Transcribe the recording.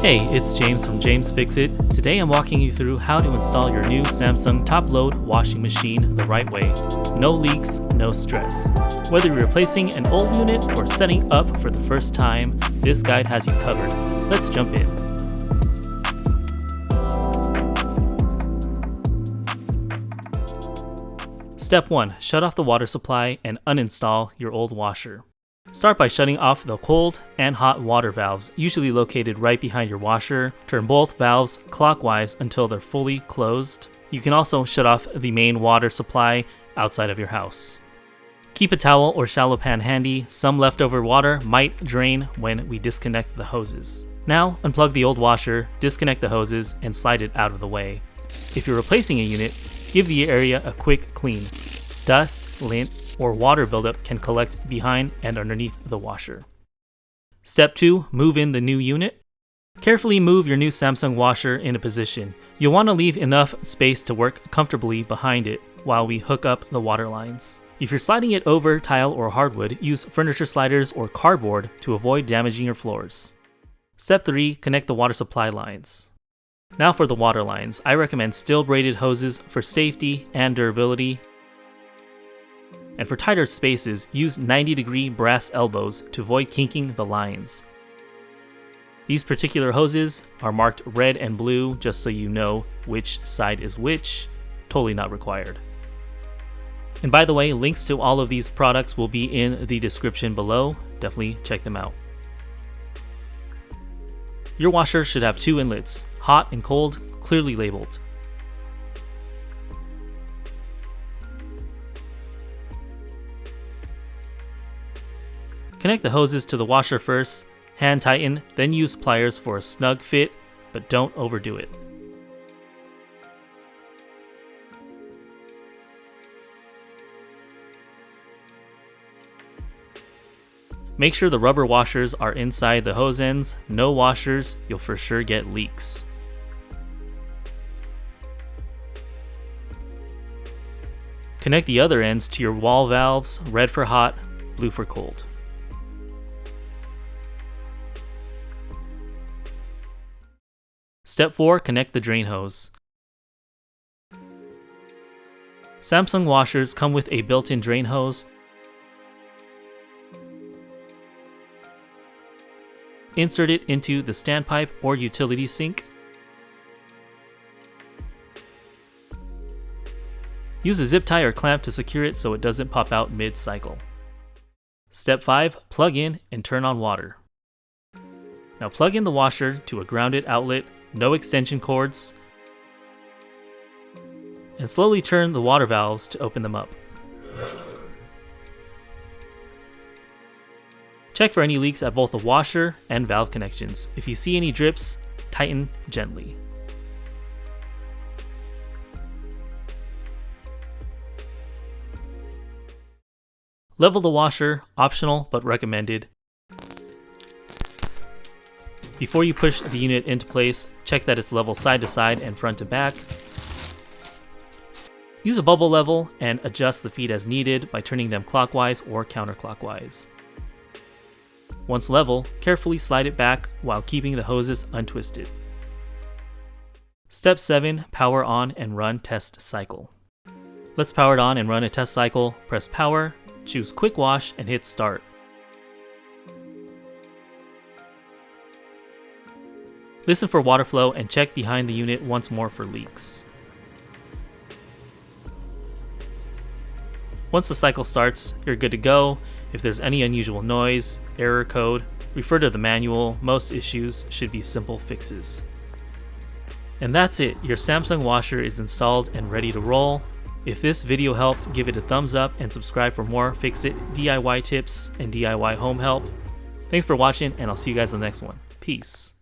Hey, it's James from James Fix It. Today I'm walking you through how to install your new Samsung top-load washing machine the right way. No leaks, no stress. Whether you're replacing an old unit or setting up for the first time, this guide has you covered. Let's jump in. Step 1. Shut off the water supply and uninstall your old washer. Start by shutting off the cold and hot water valves, usually located right behind your washer. Turn both valves clockwise until they're fully closed. You can also shut off the main water supply outside of your house. Keep a towel or shallow pan handy. Some leftover water might drain when we disconnect the hoses. Now, unplug the old washer, disconnect the hoses, and slide it out of the way. If you're replacing a unit, give the area a quick clean. Dust, lint, or water buildup can collect behind and underneath the washer. Step 2. Move in the new unit. Carefully move your new Samsung washer in a position. You'll want to leave enough space to work comfortably behind it while we hook up the water lines. If you're sliding it over tile or hardwood, use furniture sliders or cardboard to avoid damaging your floors. Step 3. Connect the water supply lines. Now for the water lines. I recommend steel braided hoses for safety and durability. And for tighter spaces, use 90-degree brass elbows to avoid kinking the lines. These particular hoses are marked red and blue just so you know which side is which, totally not required. And by the way, links to all of these products will be in the description below, definitely check them out. Your washer should have 2 inlets, hot and cold, clearly labeled. Connect the hoses to the washer first, hand tighten, then use pliers for a snug fit, but don't overdo it. Make sure the rubber washers are inside the hose ends. No washers, you'll for sure get leaks. Connect the other ends to your wall valves, red for hot, blue for cold. Step 4. Connect the drain hose. Samsung washers come with a built-in drain hose. Insert it into the standpipe or utility sink. Use a zip tie or clamp to secure it so it doesn't pop out mid-cycle. Step 5. Plug in and turn on water. Now plug in the washer to a grounded outlet, no extension cords, and slowly turn the water valves to open them up. Check for any leaks at both the washer and valve connections. If you see any drips, tighten gently. Level the washer, optional but recommended. Before you push the unit into place, check that it's level side to side and front to back. Use a bubble level and adjust the feet as needed by turning them clockwise or counterclockwise. Once level, carefully slide it back while keeping the hoses untwisted. Step 7. Power on and run test cycle. Let's power it on and run a test cycle. Press power, choose quick wash, and hit start. Listen for water flow and check behind the unit once more for leaks. Once the cycle starts, you're good to go. If there's any unusual noise, error code, refer to the manual. Most issues should be simple fixes. And that's it. Your Samsung washer is installed and ready to roll. If this video helped, give it a thumbs up and subscribe for more Fix-It DIY tips and DIY home help. Thanks for watching, and I'll see you guys in the next one. Peace.